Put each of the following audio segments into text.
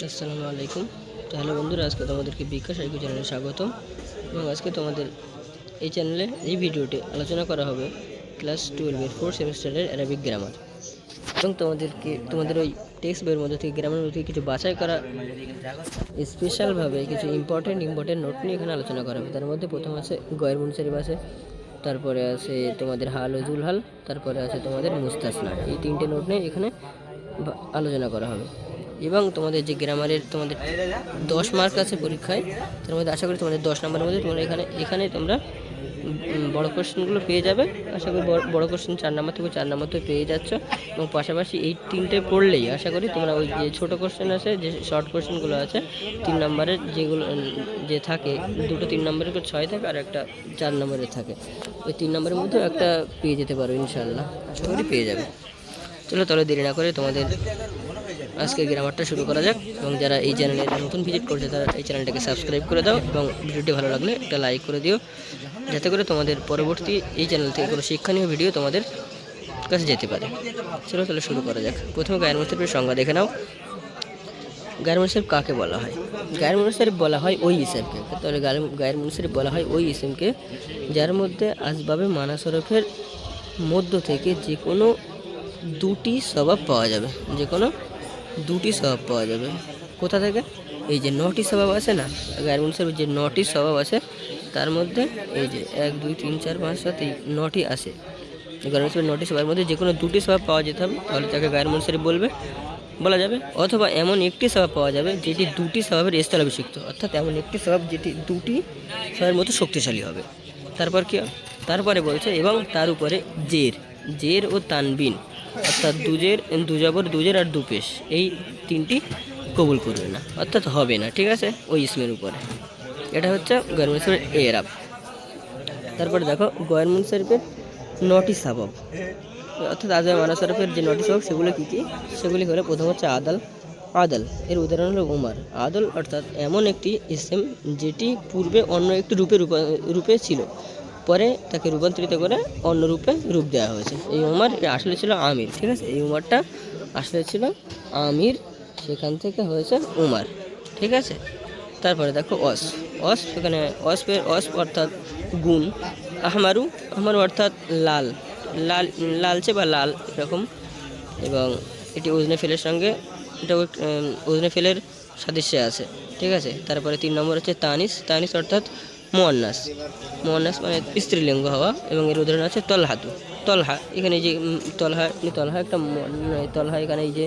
আসসালামু আলাইকুম। তো হ্যালো বন্ধুরা, আজকে তোমাদেরকে বিকাশ আইকিউ চ্যানেলে স্বাগতম। এবং আজকে তোমাদের এই চ্যানেলে এই ভিডিওতে আলোচনা করা হবে ক্লাস 12-এর 4th সেমিস্টারের অ্যারাবিক গ্রামার। এবং তোমাদের ওই টেক্সট বইয়ের মধ্যে থেকে গ্রামার মধ্যে কিছু বাছাই করা স্পেশালভাবে কিছু ইম্পর্টেন্ট নোট নিয়ে এখানে আলোচনা করা হবে। তার মধ্যে প্রথম আছে গয়ের মুনসারিফ আছে, তারপরে আছে তোমাদের হাল ও জুল হাল, তারপরে আছে তোমাদের মুস্তাসনা। এই তিনটে নোট নিয়ে এখানে আলোচনা করা হবে। এবং তোমাদের যে গ্রামারের তোমাদের 10 মার্ক আছে পরীক্ষায়, তার মধ্যে আশা করি তোমাদের 10 নম্বরের মধ্যে তোমরা এখানে তোমরা বড় কোশ্চেনগুলো পেয়ে যাবে। আশা করি বড় কোশ্চেন 4 নম্বর থেকে 4 নম্বর তো পেয়ে যাচ্ছ। এবং পাশাপাশি এই তিনটে পড়লেই আশা করি তোমরা ওই যে ছোটো কোশ্চেন আছে, যে শর্ট কোশ্চেনগুলো আছে 3 নম্বরের যেগুলো যে থাকে, দুটো 3 নম্বরের 6 থাকে আর একটা 4 নম্বরের থাকে, ওই 3 নম্বরের মধ্যেও একটা পেয়ে যেতে পারো ইনশাআল্লাহ, আশা করি পেয়ে যাবে। চলো তাহলে দেরি না করে তোমাদের আজকে গ্রামারটা শুরু করা যাক। এবং যারা এই চ্যানেলে নতুন ভিজিট করছে তারা এই চ্যানেলটাকে সাবস্ক্রাইব করে দাও এবং ভিডিওটি ভালো লাগলে একটা লাইক করে দিও, যাতে করে তোমাদের পরবর্তী এই চ্যানেল থেকে কোনো শিক্ষণীয় ভিডিও তোমাদের কাছে যেতে পারে। চলো তাহলে শুরু করা যাক। প্রথমে গায়ের মুনসারিফের সংজ্ঞা দেখে নাও। গায়ের মুনসারিফ কাকে বলা হয়? গায়ের মুনসারিফ বলা হয় ওই ইসেমকে। তাহলে গায়ের মুনসারিফ বলা হয় ওই ইসেমকে যার মধ্যে আসবাবে মানাসরফের মধ্য থেকে যে কোনো দুটি স্বভাব পাওয়া যাবে। যে কোনো দুটি স্বভাব পাওয়া যাবে। কোথা থেকে? এই যে 9টি স্বভাব আছে না, গায়ের মুনসারিফের যে 9টি স্বভাব আছে তার মধ্যে এই যে 1 2 3 4 5 7 এই 9টি আছে। গায়ের মুনসারিফের 9টি স্বভাবের মধ্যে যে কোনো দুটি স্বভাব পাওয়া যেতে হবে, তাহলে তাকে গায়ের মুনসারিফ বলা যাবে। অথবা এমন একটি স্বভাব পাওয়া যাবে যেটি দুটি স্বভাবের স্থলাভিষিক্ত, অর্থাৎ এমন একটি স্বভাব যেটি দুটি স্বভাবের মতো শক্তিশালী হবে। তারপর কি? তারপরে বলছে এবং তার উপরে জের ও তানবিন, অর্থাৎ দুজবর দুজের আর দুপেশ, এই তিনটি কবুল করবে না, অর্থাৎ হবে না, ঠিক আছে, ওই ইসমের উপরে। এটা হচ্ছে গয়ের মুনসারিফের এরাব। তারপরে দেখো গয়ের মুনসারিফের 9টি সবব, অর্থাৎ আজবাবে মানাসরফের যে 9টি সবব সেগুলো কী কী? সেগুলি হলো, প্রথম হচ্ছে আদল, এর উদাহরণ হলো উমার। আদল অর্থাৎ এমন একটি ইসম যেটি পূর্বে অন্য একটি রূপে ছিল, পরে তাকে রূপান্তরিত করে অন্য রূপ দেওয়া হয়েছে। এই উমার আসলে ছিল আমির, ঠিক আছে, এই উমারটা আসলে ছিল আমির, সেখান থেকে হয়েছে উমার, ঠিক আছে। তারপরে দেখো এখানে অসফ অর্থাৎ গুণ। আহমারু অর্থাৎ লালচে বা লাল এরকম। এবং এটি ওজনে ফেলের সঙ্গে এটাও ওজনে ফেলের সাদৃশ্যে আছে, ঠিক আছে। তারপরে 3 নম্বর হচ্ছে তানিস অর্থাৎ মুয়ান্নাস মানে স্ত্রীলিঙ্গ হওয়া। এবং এর উদাহরণ আছে তলহা। এখানে যে তলহা একটা তলহা, এখানে এই যে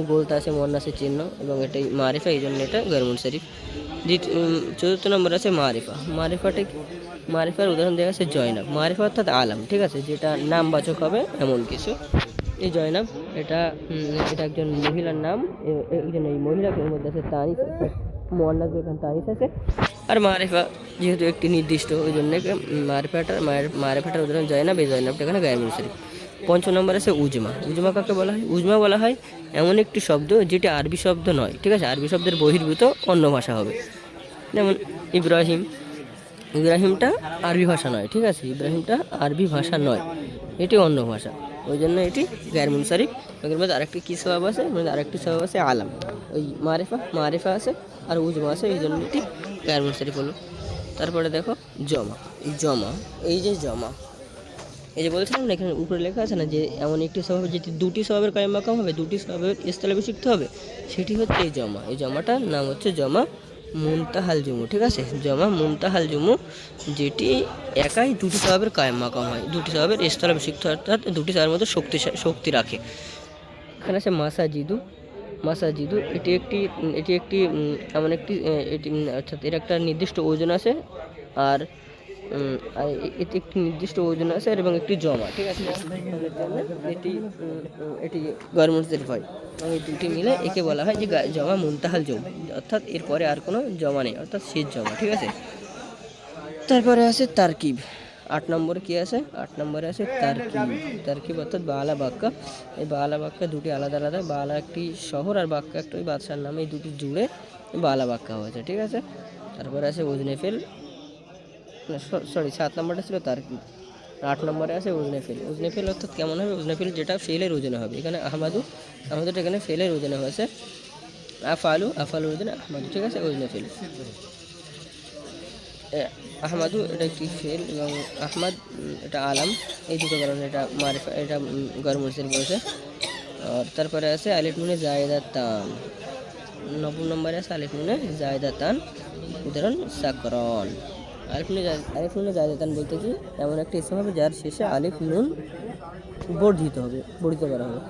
গোলটা আছে মুয়ান্নাসের চিহ্ন, এবং এটাই মারিফা, এই জন্য এটা গয়ের মুনসারিফ। 4th নম্বর আছে মারিফার উদাহরণ দেওয়া আছে জয়নাব। মারিফা অর্থাৎ আলাম, ঠিক আছে, যেটা নামবাচক হবে এমন কিছু। এই জয়নাব এটা একজন মহিলার নাম। একজন এই মহিলার মধ্যে আছে তানিস, অর্থাৎ মুয়ান্নাস, এখানে তানিস আছে। আর মারিফা যেহেতু একটি নির্দিষ্ট, ওই জন্য মারিফাটার উদাহরণ জয়নাব। এই জয়নাবটা এখানে গায়ের মুনসারিফ। 5 নম্বর আছে উজমা কাকে বলা হয়? উজমা বলা হয় এমন একটি শব্দ যেটি আরবি শব্দ নয়, ঠিক আছে, আরবি শব্দের বহির্ভূত অন্য ভাষা হবে। যেমন ইব্রাহিমটা আরবি ভাষা নয়, ঠিক আছে, ইব্রাহিমটা আরবি ভাষা নয়, এটি অন্য ভাষা, ওই জন্য এটি গায়ের মুনসারিফ। এর মধ্যে আরেকটি কী স্বভাব আছে? আরেকটি স্বভাব আছে আলাম, ওই মারিফা আছে আর উজমা আছে, এই জন্য এটি গায়ের মুনসারিফ হলো। তারপরে দেখো এই যে বলছিলাম না, এখানে উপরে লেখা আছে না যে এমন একটি স্বভাব যেটি দুটি স্বভাবের কায়েম মাকাম হবে, দুটি স্বভাবের স্থলাভিষিক্ত হবে, সেটি হচ্ছে এই জমাটার নাম হচ্ছে জমা মুনতাহাল জুমু, ঠিক আছে, জমা মুনতাহাল জুমু, যেটি একাই দুটি স্বভাবের কায়েম মাকাম হয়, দুটি স্বভাবের স্থলাভিষিক্ত, অর্থাৎ দুটি স্বভাবের মধ্যে শক্তি রাখে। এখানে আছে মাসাজিদু, এটি একটি এমন একটি অর্থাৎ এর একটা নির্দিষ্ট ওজন আছে, আর এটি একটি নির্দিষ্ট ওজন আছে এবং একটি জমা, ঠিক আছে, এটি গয়ের মুনসারিফ হয়। এবং এই দুটি মিলে একে বলা হয় যে জমা মুনতাহাল জুম, অর্থাৎ এরপরে আর কোনো জমা নেই, অর্থাৎ শেষ জমা, ঠিক আছে। তারপরে আছে তারকিব। 8 নম্বরে কী আছে? 8 নম্বরে আছে তারকিব অর্থাৎ বালা বাক্কা। এই বালা বাক্কা দুটি আলাদা, বালা একটি শহর আর বাক্কা একটা ওই বাদশার নামে, এই দুটি জুড়ে বালা বাক্কা হয়েছে, ঠিক আছে। তারপরে আছে উজনেফেল, 7 নম্বরটা ছিল তারকিব। 8 নম্বরে আছে উজনেফেল অর্থাৎ কেমন হবে? উজনেফেল যেটা ফেলের ওজনে হবে। এখানে আহমাদুটা এখানে ফেলের ওজনে হয়েছে। আফালু, আফালু ওজনে আহমাদু, ঠিক আছে, ওজনে ফেল। আহমাদু এটা একটি ফেল এবং আহমাদ এটা আলাম, এই দুটো কারণে এটা মারিফা, এটা গয়ের মুনসারিফ বলেছে। আর তারপরে আছে আলিফ নুনে জায়েদা তান, 9 নম্বরে আছে আলিফ নুনে জায়েদা তান, উদাহরণ সাকরন। আলিফ নুনে জায়েদা তান বলতে কি, এমন একটা ইসম হবে যার শেষে আলিফ নুন বর্ধিত হবে, বর্ধিত করা হবে।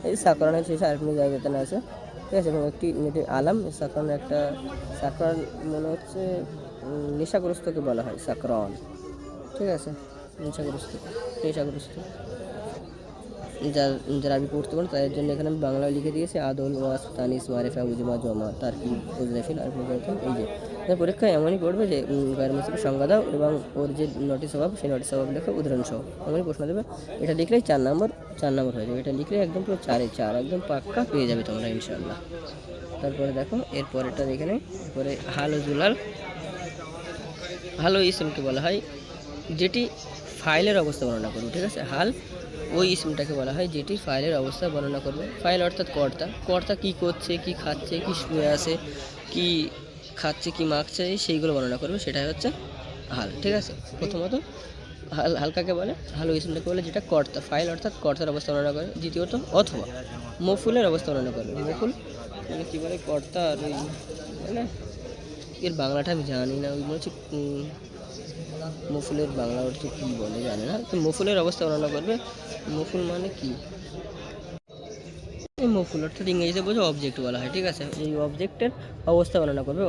এই সাকরনের শেষে আলিফ নুনে জায়েদা তান আছে, ঠিক আছে, এবং একটি আলাম। সাকরন একটা, সাকরন মনে হচ্ছে নেশাগ্রস্তকে বলা হয় সাকরন, ঠিক আছে, নেশাগ্রস্ত, নেশাগ্রস্ত। যারা আমি পড়তে পারেন তাদের জন্য এখানে আমি বাংলায় লিখে দিয়েছি আদল, ওয়াস, তানিস, মারিফা, উজমা, জমা, তার কি ফিল আর এই যে পরীক্ষায় এমনই পড়বে যে গয়ের মুনসারিফের সংজ্ঞা দাও এবং ওর যে নটি স্বভাব সেই নটি স্বভাব লেখো উদাহরণ সহ, এমনই প্রশ্ন দেবে। এটা লিখলেই 4 নম্বর হয়ে যাবে। এটা লিখলে একদম পুরো 4-এ 4 একদম পাক্কা পেয়ে যাবে তোমরা ইনশাআল্লাহ। তারপরে দেখো এরপরেটা এখানে, এরপরে হাল ও জুলাল। হাল ওই ইসমকে বলা হয় যেটি ফাইলের অবস্থা বর্ণনা করবে, ঠিক আছে। হাল ওই ইসমটাকে বলা হয় যেটি ফাইলের অবস্থা বর্ণনা করবে। ফাইল অর্থাৎ কর্তা, কর্তা কী করছে, কি খাচ্ছে, কি শুয়ে আছে, কি খাচ্ছে, কি মাখছে, সেইগুলো বর্ণনা করবে, সেটাই হচ্ছে হাল, ঠিক আছে। প্রথমত হালকাকে বলে, হাল ওই ইসমটাকে বলে যেটা কর্তা, ফাইল অর্থাৎ কর্তার অবস্থা বর্ণনা করে। দ্বিতীয়ত অথবা মফুলের অবস্থা বর্ণনা করবে। মফুল মানে কী বলে, কর্তা আর ওই মানে এর বাংলাটা আমি জানি না, ওই বলছি মফুলের বাংলা অর্থ কী বলে জানি না, তো মফুলের অবস্থা বর্ণনা করবে। মফুল মানে কি, এই মফুল অর্থাৎ ইংরেজিতে বোঝো অবজেক্ট বলা হয়, ঠিক আছে। এই অবজেক্টের অবস্থা বর্ণনা করবে,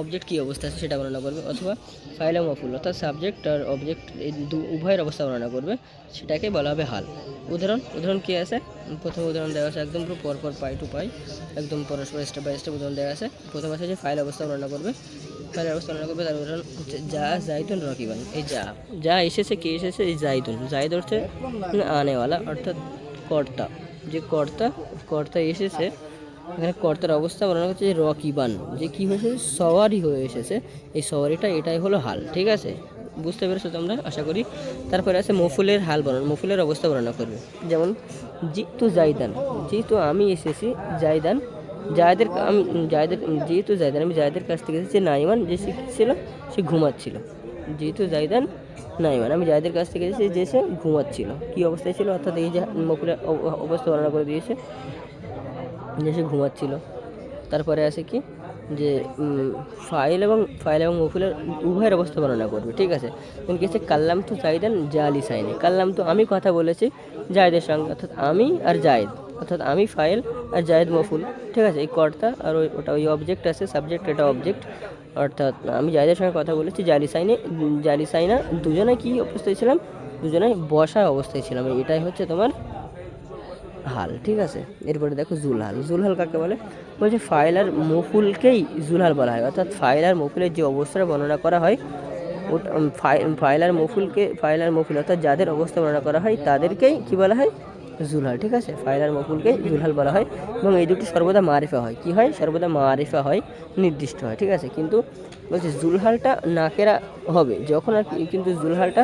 অবজেক্ট কী অবস্থা আছে সেটা বর্ণনা করবে। অথবা ফাইল ও মফুল অর্থাৎ সাবজেক্ট আর অবজেক্ট এই উভয়ের অবস্থা বর্ণনা করবে, সেটাকে বলা হবে হাল। উদাহরণ কী আছে, প্রথম উদাহরণ দেওয়া আছে একদম পুরো পরপর পাই টু পাই, একদম পরস্পর স্টেপ বাই স্টেপ উদাহরণ দেওয়া আছে। প্রথম আছে যে ফাইল অবস্থা বর্ণনা করবে, ফাইলের অবস্থা বর্ণনা করবে। তার উদাহরণ হচ্ছে যা জাইদুন রকিবান, এই যা এসেছে, কে এসেছে, এই জাইদ অর্থে আনেওয়ালা অর্থাৎ কর্তা, যে কর্তা এসেছে। এখানে কর্তার অবস্থা বর্ণনা করছে যে রকিবান, যে কী হয়েছে, সওয়ারি হয়ে এসেছে, এই সওয়ারিটা এটাই হলো হাল, ঠিক আছে, বুঝতে পেরেছো তোমরা আশা করি। তারপরে আছে মফুলের হাল বর্ণনা, মফুলের অবস্থা বর্ণনা করবে। যেমন জিতু জাইদান, যেহেতু আমি এসেছি, জাইদান যেহেতু জাইদান আমি জায়দের কাছ থেকে এসেছি, নাইমান যে ছিল সে ঘুমাচ্ছিল। যেহেতু জাইদান নাইমান আমি জায়দের কাছ থেকে এসেছি, যে সে ঘুমাচ্ছিল, কী অবস্থায় ছিল, অর্থাৎ এই যে মফুলের অবস্থা বর্ণনা করে দিয়েছে যে সে ঘুমাচ্ছিল। তারপরে আছে কি যে ফাইল এবং মফুলের উভয়ের অবস্থা বর্ণনা করবে, ঠিক আছে। কি আছে, কাল্লাম তো জাইদান জালি সাইনে, কাল্লাম তো আমি কথা বলেছি জায়দের সঙ্গে, অর্থাৎ আমি আর জায়দ, অর্থাৎ আমি ফাইল আর জায়দ মফুল, ঠিক আছে। এই কর্তা আর ওটা ওই অবজেক্ট আছে, সাবজেক্ট এটা অবজেক্ট, অর্থাৎ আমি জায়দের সঙ্গে কথা বলেছি জালি সাইনা, দুজনে কি অবস্থায় ছিলাম, দুজনে বসা অবস্থায় ছিলাম, এটাই হচ্ছে তোমার হাল, ঠিক আছে। এরপরে দেখো জুলহাল কাকে বলে, বলছে ফাইল আর মফুলকেই জুলহাল বলা হয়, অর্থাৎ ফাইল আর মফুলের যে অবস্থার বর্ণনা করা হয় ওটা ফাইল আর মফুল অর্থাৎ যাদের অবস্থা বর্ণনা করা হয় তাদেরকেই কী বলা হয়, জুলহাল, ঠিক আছে। ফাইল আর মফুলকেই জুলহাল বলা হয় এবং এই দুটি সর্বদা মারিফা হয়, কি হয়, সর্বদা মারিফা হয়, নির্দিষ্ট হয়, ঠিক আছে। কিন্তু বলছে জুলহালটা নাকেরা হবে যখন আর কিন্তু জুলহালটা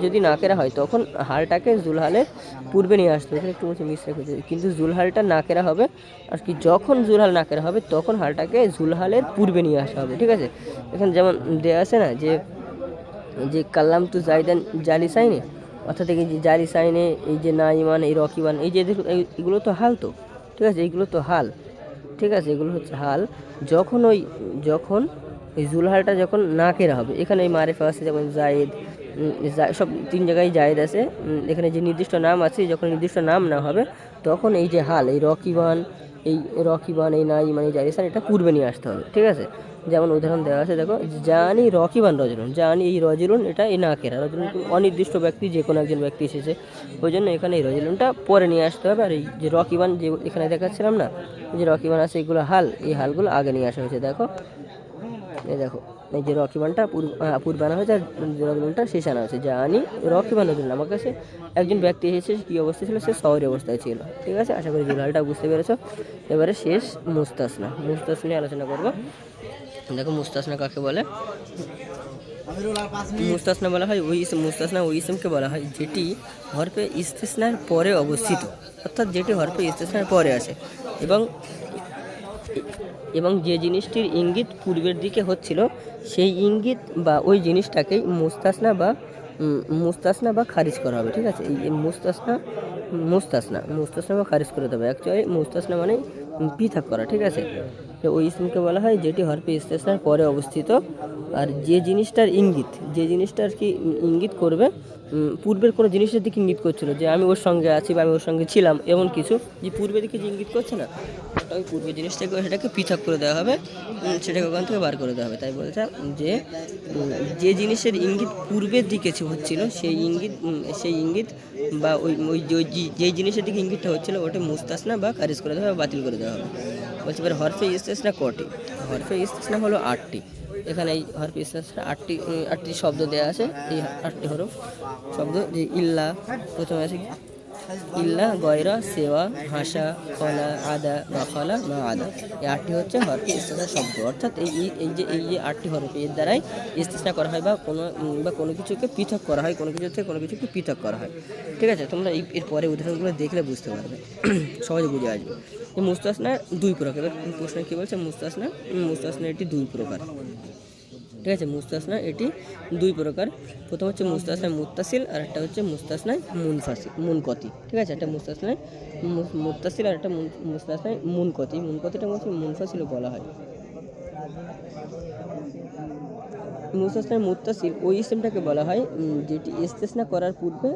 যদি নাকেরা হয়, তখন হালটাকে জুলহালের পূর্বে নিয়ে আসতে হবে, একটু মিস রেখেছে, কিন্তু জুলহালটা নাকেরা হবে আর কি, যখন জুলহাল নাকেরা হবে তখন হালটাকে জুলহালের পূর্বে নিয়ে আসা হবে, ঠিক আছে। এখানে যেমন দেওয়া আছে না যে কাল্লাম তু জাইদান জালি সাইনে, অর্থাৎ এই যে জালি সাইনে, এই যে নাইমান, এই রকিবান, এই যে এগুলো তো হাল, তো ঠিক আছে, এইগুলো তো হাল, ঠিক আছে, এগুলো হচ্ছে হাল। যখন এই জুলহালটা যখন নাকেরা হবে, এখানে এই মারিফা আছে যেমন জায়েদ, সব 3 জায়গায় জায়েদ আছে, এখানে যে নির্দিষ্ট নাম আছে, যখন নির্দিষ্ট নাম না হবে তখন এই যে হাল, এই রকিবান, এই নাইমান, এই জারিসান, এটা পূর্বে নিয়ে আসতে হবে, ঠিক আছে। যেমন উদাহরণ দেওয়া আছে, দেখো জানি রকিবান রজলুন, জানি এই রজলুন, এটা এই নাকেরা, রজলুন অনির্দিষ্ট ব্যক্তি, যে কোনো একজন ব্যক্তি এসেছে, ওই জন্য এখানে এই রজলুনটা পরে নিয়ে আসতে হবে। আর এই যে রকিবান, যে এখানে দেখাচ্ছিলাম না, যে রকিবান আছে, এগুলো হাল, এই হালগুলো আগে নিয়ে আসা হয়েছে। দেখো এই যে রকিবানটা পূর্বে আনা হয়েছে আর রজলুনটা শেষে আনা হয়েছে। জানি রকিবান রজলুন, আমার কাছে একজন ব্যক্তি এসেছে, কী অবস্থা ছিল, সে শহরের অবস্থায় ছিল, ঠিক আছে। আশা করি জুলহালটা বুঝতে পেরেছো। এবারে শেষ মুস্তাসনা নিয়ে আলোচনা করবো। দেখো মুস্তাসনা কাকে বলে, মুস্তাসনা বলা হয় ওই ইসম, মুস্তাসনা ওই ইসমকে বলা হয় যেটি হরফে ইস্তিসনার পরে অবস্থিত, অর্থাৎ যেটি হরফে ইস্তিসনার পরে আসে এবং এবং যে জিনিসটির ইঙ্গিত পূর্বের দিকে হচ্ছিল সেই ইঙ্গিত বা ওই জিনিসটাকেই মুস্তাসনা বা খারিজ করা হবে। ঠিক আছে, এই মুস্তাসনা বা খারিজ করে দেবে। অ্যাকচুয়ালি মুস্তাসনা মানে পৃথক করা। ঠিক আছে, তো ওই ইসমকে বলা হয় যেটি হরফে ইস্তিসনার পরে অবস্থিত আর যে জিনিসটার কি ইঙ্গিত করবে পূর্বের কোনো জিনিসের দিকে ইঙ্গিত করছিল, যে আমি ওর সঙ্গে আছি বা আমি ওর সঙ্গে ছিলাম, এমন কিছু যে পূর্বের দিকে যে ইঙ্গিত করছে না, ওটা ওই পূর্বের জিনিসটাকে সেটাকে পৃথক করে দেওয়া হবে, সেটাকে ওখান থেকে বার করে দেওয়া হবে। তাই বলছে যে জিনিসের ইঙ্গিত পূর্বের দিকে হচ্ছিল সেই ইঙ্গিত বা যেই জিনিসের দিকে ইঙ্গিতটা হচ্ছিল ওটা মুস্তাসনা বা খারিজ করে দেওয়া হবে, বাতিল করে দেওয়া হবে। বলছে এবার হরফে ইস্তিসনা কটি? হরফে ইস্তিসনা হলো 8টি। এখানে এই হরফে ইস্তিসনা 8টি শব্দ দেওয়া আছে। এই 8টি হরফ শব্দ, যে ইল্লা, প্রথমে আছে ইল্লা, গয়রা, সেওয়া, হাসা, খলা, আদা বা খলা বা আদা, এই 8টি হচ্ছে হরফে ইস্তিসনা শব্দ। অর্থাৎ এই যে 8টি হরফ, এর দ্বারাই ইস্তিসনা করা হয় বা কোনো কিছুকে পৃথক করা হয়, কোনো কিছু থেকে কোনো কিছুকে পৃথক করা হয়। ঠিক আছে, তোমরা এর পরে উদাহরণগুলো দেখলে বুঝতে পারবে, সহজে বুঝে আসবে। মুস্তাসনা 2 প্রকার। এবার প্রশ্ন কী বলছে? মুস্তাসনা এটি 2 প্রকার। ঠিক আছে, মুস্তাসনা এটি 2 প্রকার। প্রথম হচ্ছে মুস্তাসনা মুত্তাসিল আর একটা হচ্ছে মুস্তাসনা মুনকতি। ঠিক আছে, একটা মুস্তাসনা মুত্তাসিল আর একটা মুস্তাসনা মুনকতি। মুনকতিটা মুনফাসিলও বলা হয়। মুস্তাসনা মুত্তাসিল ওই ইসমটাকে বলা হয় যেটি ইস্তিসনা করার পূর্বে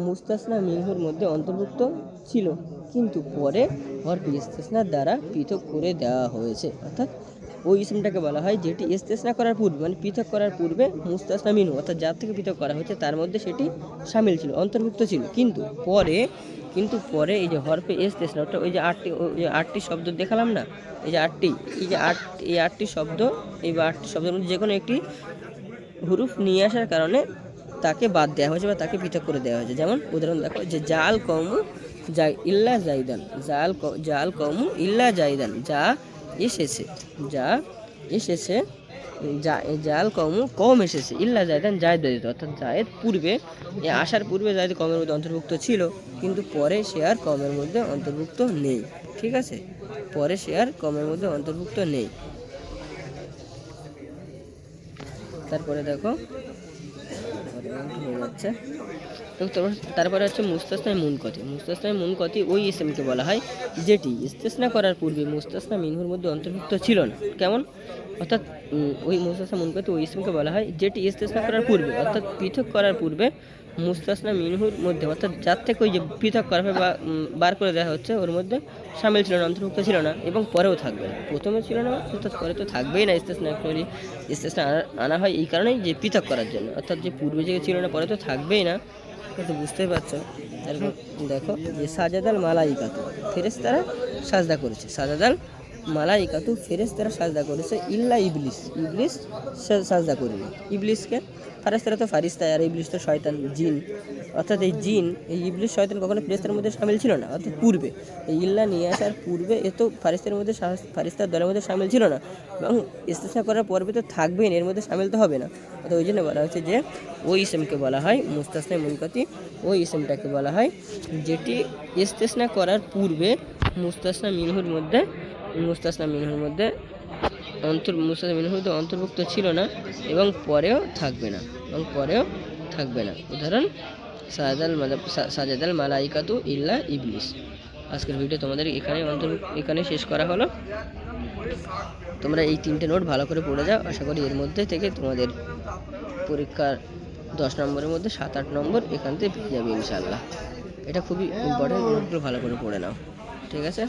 মুস্তাসনা মিনহুর মধ্যে অন্তর্ভুক্ত ছিল, কিন্তু পরে হরফে ইস্তিসনার দ্বারা পৃথক করে দেওয়া হয়েছে। অর্থাৎ ওই ইসমটাকে বলা হয় যেটি ইস্তিসনা করার পূর্বে, মানে পৃথক করার পূর্বে মুস্তাসনা মিনহু অর্থাৎ যার থেকে পৃথক করা হয়েছে তার মধ্যে সেটি শামিল ছিল, অন্তর্ভুক্ত ছিল, কিন্তু পরে এই যে হরফে ইস্তিসনা, ওটা ওই যে 8টি শব্দ দেখালাম না, এই যে 8টি শব্দ, এই 8টি শব্দের মধ্যে যে কোনো একটি হুরুফ নিয়ে আসার কারণে তাকে বাদ দেওয়া হয়েছে বা তাকে পৃথক করে দেওয়া হয়েছে। যেমন উদাহরণ দেখো, যে জাল কওমু ইল্লা জাইদান, জাল কওমু ইল্লা জাইদান, যা এসেছে জাল কম এসেছে, ইল্লা জায়দান, জায়েদ ব্যতীত। অর্থাৎ জায়েদ পূর্বে আসার পূর্বে জায়েদ কমের মধ্যে অন্তর্ভুক্ত ছিল, কিন্তু পরে সে আর কমের মধ্যে অন্তর্ভুক্ত নেই। ঠিক আছে, পরে সে আর কমের মধ্যে অন্তর্ভুক্ত নেই। তারপরে দেখো হয়ে যাচ্ছে। তারপরে হচ্ছে মুস্তাসনা মুনকতি ওই ইসমকে বলা হয় যেটি ইস্তিসনা করার পূর্বে মুস্তাসনা মিনহুর মধ্যে অন্তর্ভুক্ত ছিল না। কেমন? অর্থাৎ ওই মুস্তাসনা মুনকতি ওই ইসমকে বলা হয় যেটি ইস্তিসনা করার পূর্বে, অর্থাৎ পৃথক করার পূর্বে মুস্তাসনা মিনহুর মধ্যে, অর্থাৎ যার থেকে ওই যে পৃথক করা হয় বা বার করে দেওয়া হচ্ছে ওর মধ্যে শামিল ছিল না, অন্তর্ভুক্ত ছিল না, এবং পরেও থাকবে না। প্রথমে ছিল না, অর্থাৎ পরে তো থাকবেই না। ইস্তিসনা আনা হয় এই কারণেই যে পৃথক করার জন্য, অর্থাৎ যে পূর্বে যে ছিল না পরে তো থাকবেই না। তো বুঝতেই পারছো। তারপর দেখো যে সাজাদাল মালাইকাতু, ফেরেশতারা সাজদা করেছে। সাজাদাল মালাইকাতু, ফেরেশতারা সাজদা করেছে, ইল্লা ইবলিস সাজদা করেনি। ইবলিসকে, ফেরেশতারা তো ফারিস্তা আর ইবলিস তো শয়তান, জিন। অর্থাৎ এই ইবলিস শয়তান কখনো ফেরেশতার মধ্যে শামিল ছিল না, অর্থাৎ পূর্বে এই ইল্লা নিয়ে আসার পূর্বে এ তো ফারিস্তার দলের মধ্যে শামিল ছিল না, এবং ইস্তিসনা করার পর্বে তো থাকবেই না, এর মধ্যে শামিল তো হবে না। তো ওই জন্য বলা হচ্ছে যে ওই ইসমকে বলা হয় মুস্তাসনা মুনকতি। ওই ইসমটাকে বলা হয় যেটি ইস্তিসনা করার পূর্বে মুস্তাসনা মিনহুর মধ্যে অন্তর্ভুক্ত ছিল না এবং পরেও থাকবে না। উদাহরণ সাজাদাল মালাইকাতু ইল্লা ইবলিস। আজকের ভিডিও তোমাদের এখানে শেষ করা হলো। তোমরা এই 3টে নোট ভালো করে পড়ে যাও। আশা করি এর মধ্যে থেকে তোমাদের পরীক্ষার 10 নম্বরের মধ্যে 7-8 নম্বর এখান থেকে পেয়ে যাবে ইনশাআল্লাহ। এটা খুবই ইম্পর্টেন্ট, নোটগুলো ভালো করে পড়ে নাও। ঠিক আছে।